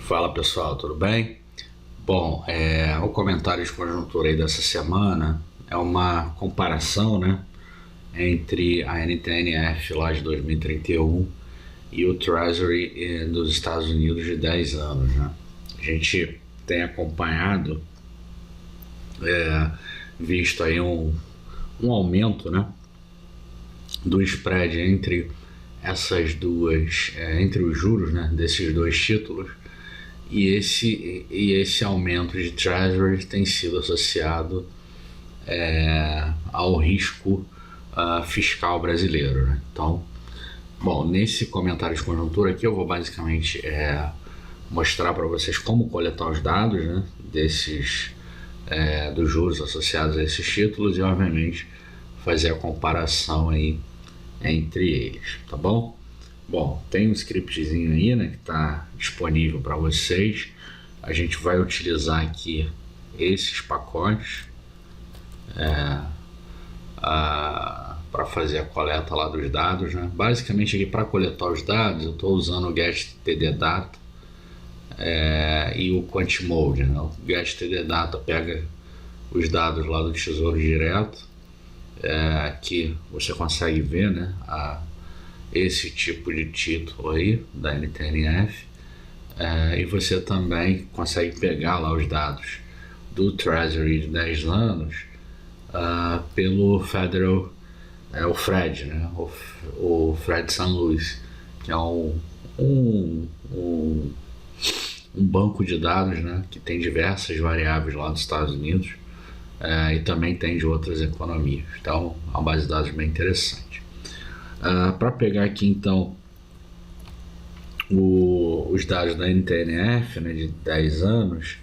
Fala pessoal, tudo bem? Bom, o comentário de conjuntura aí dessa semana é uma comparação, né, entre a NTNF lá de 2031 e o Treasury dos Estados Unidos de 10 anos, né? A gente tem acompanhado, visto aí um aumento, né, do spread entre essas duas, entre os juros, né, desses dois títulos. E esse aumento de Treasury tem sido associado ao risco fiscal brasileiro, né? Então, bom, nesse comentário de conjuntura aqui eu vou basicamente mostrar para vocês como coletar os dados, né, dos juros associados a esses títulos e, obviamente, fazer a comparação aí entre eles, tá bom? Bom, tem um scriptzinho aí, né, que está disponível para vocês. A gente vai utilizar aqui esses pacotes para fazer a coleta lá dos dados, né? Basicamente aqui para coletar os dados eu estou usando o GetTDData e o QuantMode, né? O GetTDData pega os dados lá do Tesouro Direto, que você consegue ver, né, esse tipo de título aí da NTNF, e você também consegue pegar lá os dados do Treasury de 10 anos pelo Federal, o FRED, né? o Fred St. Louis, que é um banco de dados, né, que tem diversas variáveis lá dos Estados Unidos, e também tem de outras economias. Então é uma base de dados bem interessante. Para pegar aqui então os dados da NTNF, né, de 10 anos,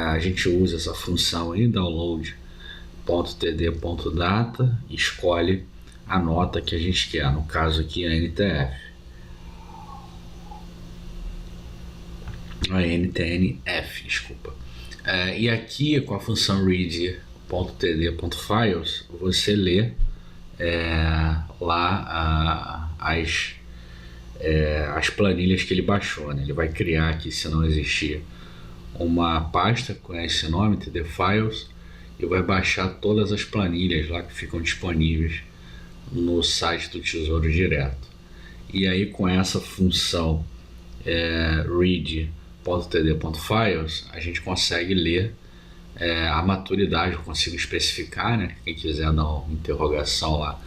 a gente usa essa função aí, download.td.data, e escolhe a nota que a gente quer, no caso aqui a NTNF, desculpa. E aqui com a função read.td.files você lê lá as planilhas que ele baixou, né? Ele vai criar aqui, se não existir, uma pasta com esse nome, TD Files, e vai baixar todas as planilhas lá que ficam disponíveis no site do Tesouro Direto. E aí com essa função read.td.files a gente consegue ler a maturidade. Eu consigo especificar, né? Quem quiser dar uma interrogação lá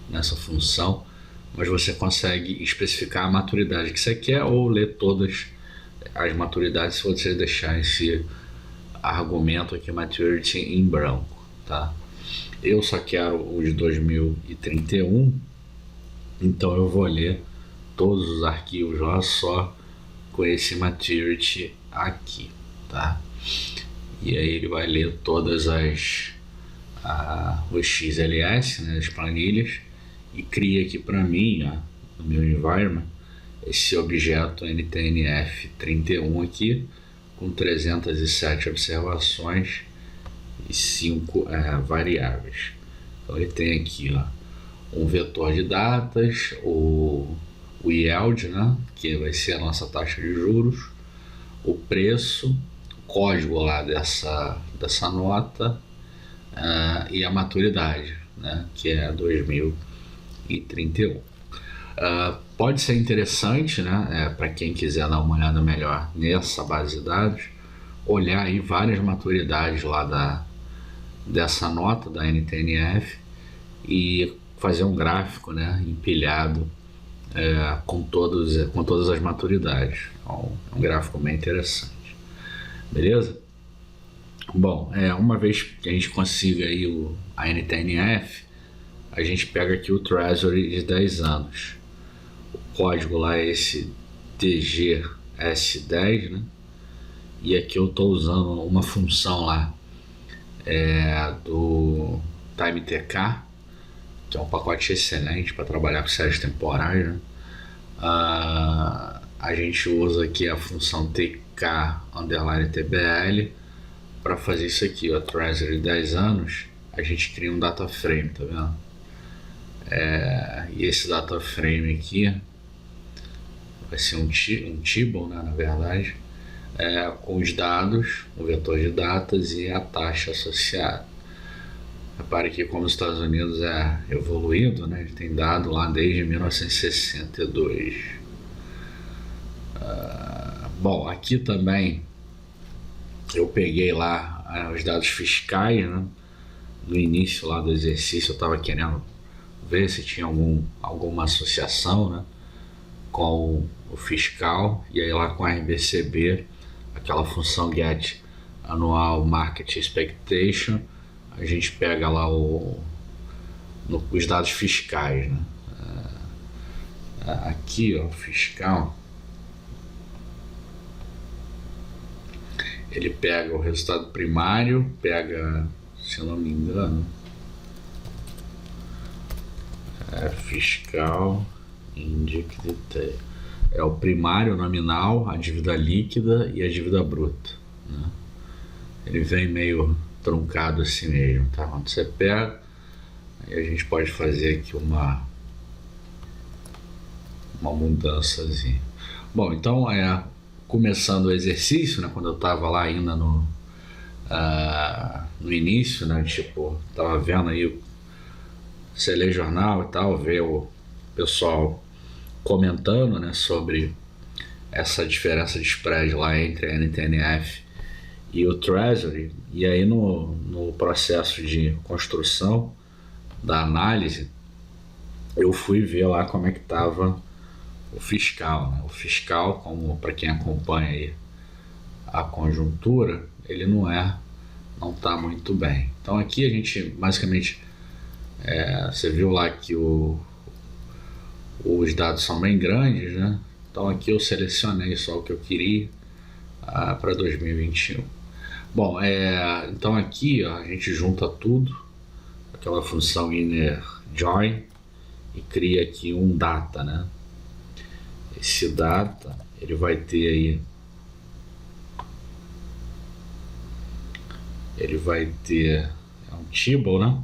nessa função, mas você consegue especificar a maturidade que você quer ou ler todas as maturidades se você deixar esse argumento aqui, maturity, em branco, tá? Eu só quero o de 2031, então eu vou ler todos os arquivos lá só com esse maturity aqui, tá? E aí ele vai ler todas os XLS, né, as planilhas, e cria aqui para mim, ó, no meu environment, esse objeto NTNF31 aqui, com 307 observações e 5 variáveis. Então ele tem aqui, ó, um vetor de datas, o yield, né, que vai ser a nossa taxa de juros, o preço, código lá dessa nota, e a maturidade, né, que é 2031. Pode ser interessante, né, para quem quiser dar uma olhada melhor nessa base de dados, olhar aí várias maturidades lá dessa nota da NTNF e fazer um gráfico, né, empilhado com todas as maturidades. Então, é um gráfico bem interessante. Beleza? Bom, uma vez que a gente consiga aí a NTNF, a gente pega aqui o Treasury de 10 anos. O código lá é esse TGS10, né? E aqui eu estou usando uma função lá do TimeTK, que é um pacote excelente para trabalhar com séries temporais, né? A gente usa aqui a função TK_TBL para fazer isso aqui, ó, Treasury de 10 anos, a gente cria um data frame, tá vendo? E esse data frame aqui vai ser um table, né, na verdade, com os dados, o vetor de datas e a taxa associada. Repare que como os Estados Unidos é evoluído, né, ele tem dado lá desde 1962. Bom, aqui também eu peguei lá os dados fiscais, né? No início lá do exercício eu estava querendo ver se tinha alguma associação, né, com o fiscal, e aí lá com a RBCB, aquela função get annual market expectation, a gente pega lá os dados fiscais, né? Aqui, ó, fiscal, ele pega o resultado primário, pega, se eu não me engano, fiscal indic detail, é o primário nominal, a dívida líquida e a dívida bruta, né? Ele vem meio truncado assim mesmo, tá? Quando você pega, aí a gente pode fazer aqui uma mudançazinha. Bom, então começando o exercício, né? Quando eu tava lá ainda no início, né? Tipo, tava vendo aí, você lê jornal e tal, vê o pessoal comentando, né, sobre essa diferença de spread lá entre a NTNF e o Treasury, e aí no processo de construção da análise eu fui ver lá como é que estava o fiscal, né? O fiscal, como para quem acompanha aí a conjuntura, ele não está muito bem. Então aqui a gente basicamente você viu lá que os dados são bem grandes, né? Então aqui eu selecionei só o que eu queria para 2021. Bom, então aqui, ó, a gente junta tudo, aquela função inner join, e cria aqui um data, né? Esse data, ele vai ter aí, um table, né?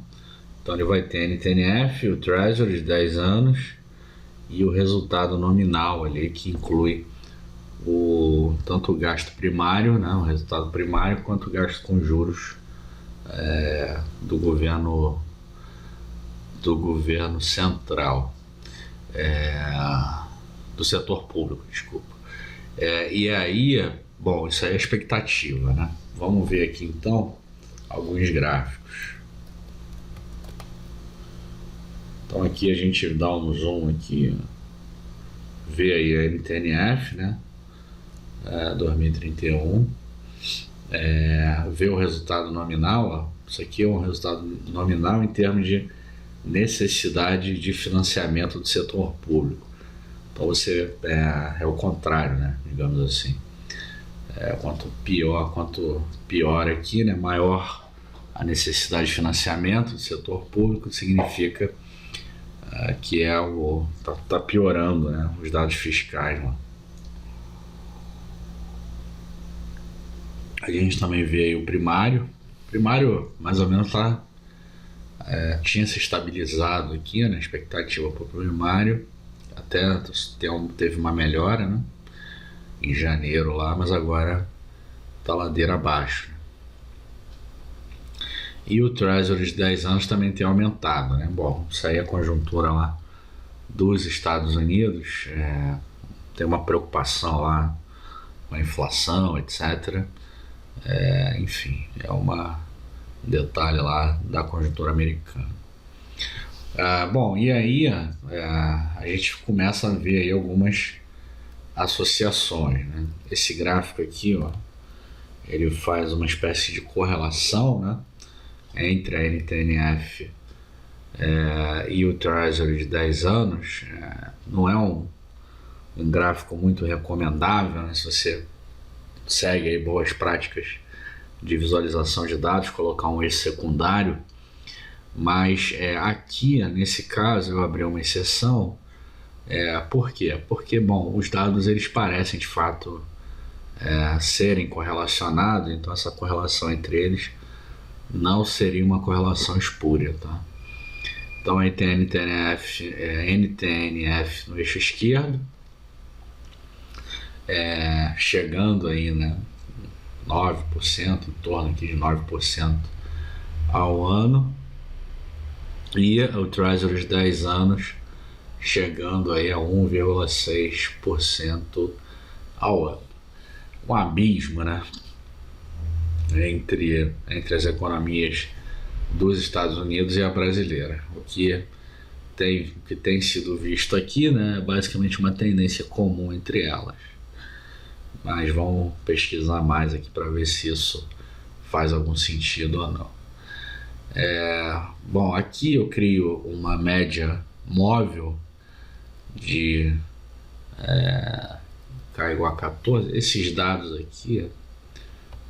Então ele vai ter NTNF, o Treasury de 10 anos e o resultado nominal ali, que inclui tanto o gasto primário, né, o resultado primário, quanto o gasto com juros do governo central, do setor público, desculpa. E aí, bom, isso aí é a expectativa, né? Vamos ver aqui então alguns gráficos. Então aqui a gente dá um zoom aqui, vê aí a NTNF, né, 2031, vê o resultado nominal, ó. Isso aqui é um resultado nominal em termos de necessidade de financiamento do setor público. Então você é o contrário, né, digamos assim. Quanto pior aqui, né, maior a necessidade de financiamento do setor público, significa que tá piorando, né, os dados fiscais, né? A gente também vê aí o primário mais ou menos tinha se estabilizado aqui, né, a expectativa para o primário, até teve uma melhora, né, em janeiro lá, mas agora tá ladeira abaixo. E o Treasury de 10 anos também tem aumentado, né? Bom, isso aí é a conjuntura lá dos Estados Unidos, tem uma preocupação lá com a inflação, etc. Enfim, é um detalhe lá da conjuntura americana. Bom, e aí a gente começa a ver aí algumas associações, né? Esse gráfico aqui, ó, ele faz uma espécie de correlação, né, entre a NTNF e o Treasury de 10 anos. Não é um gráfico muito recomendável, né, se você segue aí boas práticas de visualização de dados, colocar um eixo secundário, mas aqui, nesse caso, eu abri uma exceção. Por quê? Porque, bom, os dados eles parecem de fato serem correlacionados, então essa correlação entre eles não seria uma correlação espúria, tá? Então aí tem a NTNF no eixo esquerdo, chegando aí, né, 9%, em torno aqui de 9% ao ano, e o Treasury de 10 anos chegando aí a 1,6% ao ano. Um abismo, né, entre as economias dos Estados Unidos e a brasileira, o que tem sido visto aqui, né, é basicamente uma tendência comum entre elas. Mas vamos pesquisar mais aqui para ver se isso faz algum sentido ou não. Bom, aqui eu crio uma média móvel de K igual a 14. Esses dados aqui,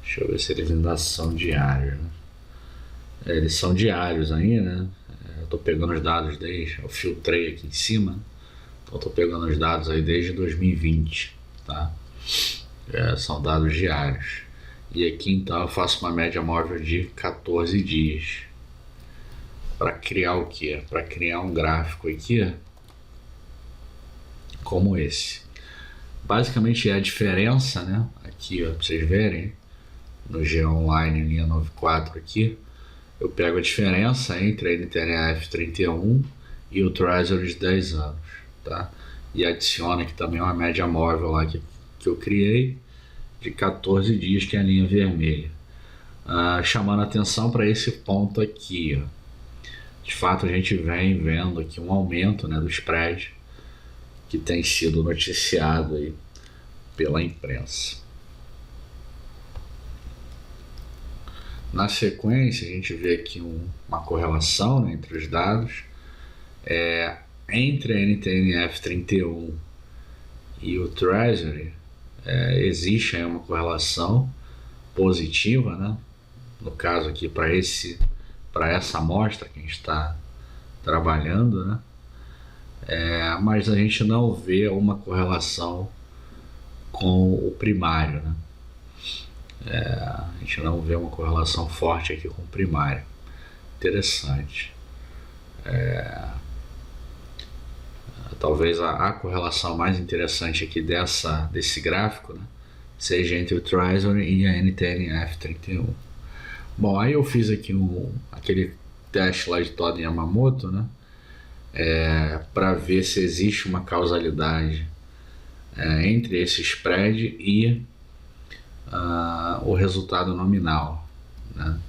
deixa eu ver se eles ainda são diários, né? Eles são diários ainda, né? Eu estou pegando os dados eu filtrei aqui em cima, então estou pegando os dados aí desde 2020, tá? São dados diários. E aqui então eu faço uma média móvel de 14 dias. Para criar o quê? Para criar um gráfico aqui como esse. Basicamente é a diferença, né? Aqui, ó, para vocês verem, no G-Online linha 94 aqui, eu pego a diferença entre a NTNF 31 e o Treasury de 10 anos, tá? E adiciono aqui também uma média móvel lá que eu criei de 14 dias, que é a linha vermelha. Chamando atenção para esse ponto aqui, ó. De fato, a gente vem vendo aqui um aumento, né, do spread que tem sido noticiado aí pela imprensa. Na sequência, a gente vê aqui uma correlação, né, entre os dados. Entre a NTNF 31 e o Treasury, existe aí uma correlação positiva, né? No caso aqui, para essa amostra que a gente está trabalhando, né? Mas a gente não vê uma correlação com o primário, né? A gente não vê uma correlação forte aqui com o primário. Interessante. Talvez a correlação mais interessante aqui desse gráfico, né, seja entre o Treasury e a NTNF 31. Bom, aí eu fiz aqui aquele teste lá de Todd Yamamoto, né, para ver se existe uma causalidade entre esse spread e o resultado nominal, né.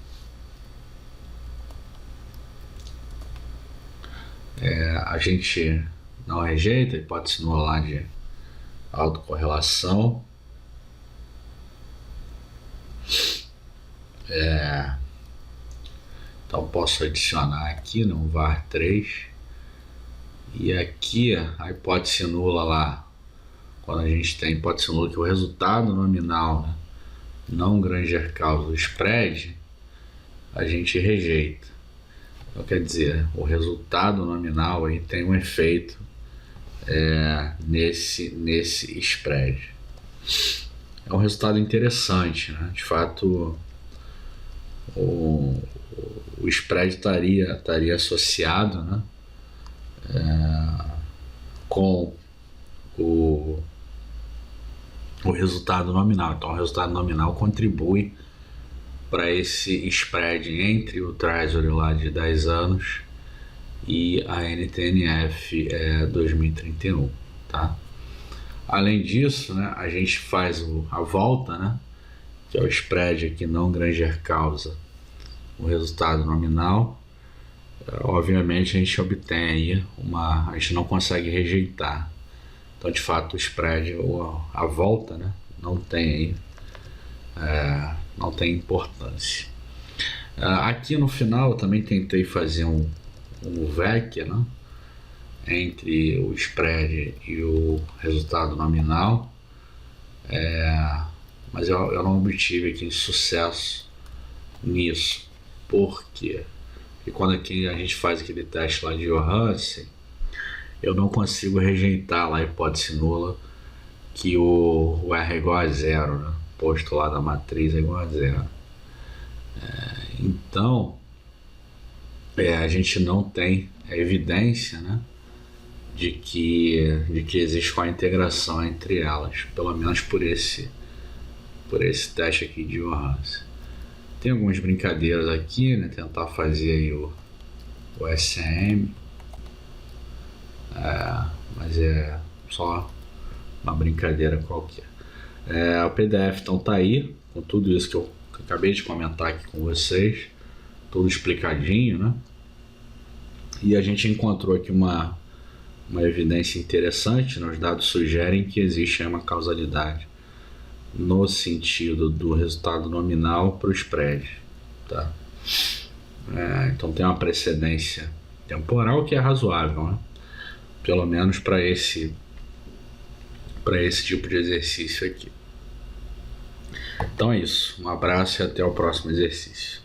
A gente não rejeita a hipótese nula lá de autocorrelação. Então posso adicionar aqui no VAR 3, e aqui a hipótese nula lá, quando a gente tem hipótese nula que o resultado nominal, né, não Granger causa o spread, a gente rejeita. Então quer dizer, o resultado nominal aí tem um efeito nesse spread. É um resultado interessante, né? De fato, o spread estaria associado, né, com o resultado nominal. Então, o resultado nominal contribui para esse spread entre o Treasury lá de 10 anos e a NTNF 2031, tá? Além disso, né, a gente faz a volta, né, que é o spread aqui não Granger causa o resultado nominal. Obviamente a gente obtém aí a gente não consegue rejeitar. Então, de fato, o spread ou a volta, né, não tem importância. Aqui no final eu também tentei fazer um VEC, né, entre o spread e o resultado nominal, mas eu não obtive aqui sucesso nisso. Por quê? Porque quando aqui a gente faz aquele teste lá de Johansen, eu não consigo rejeitar lá a hipótese nula que o R é igual a zero, né? O posto lá da matriz é igual a zero. Então, a gente não tem evidência, né, de que existe uma integração entre elas, pelo menos por esse teste aqui de Johansen. Tem algumas brincadeiras aqui, né? Tentar fazer aí o SM, mas é só uma brincadeira qualquer. O PDF então tá aí, com tudo isso que eu acabei de comentar aqui com vocês, tudo explicadinho, né? E a gente encontrou aqui uma evidência interessante, né? Os dados sugerem que existe uma causalidade no sentido do resultado nominal para o spread, tá? Então tem uma precedência temporal que é razoável, né? Pelo menos para esse tipo de exercício aqui. Então é isso, um abraço e até o próximo exercício.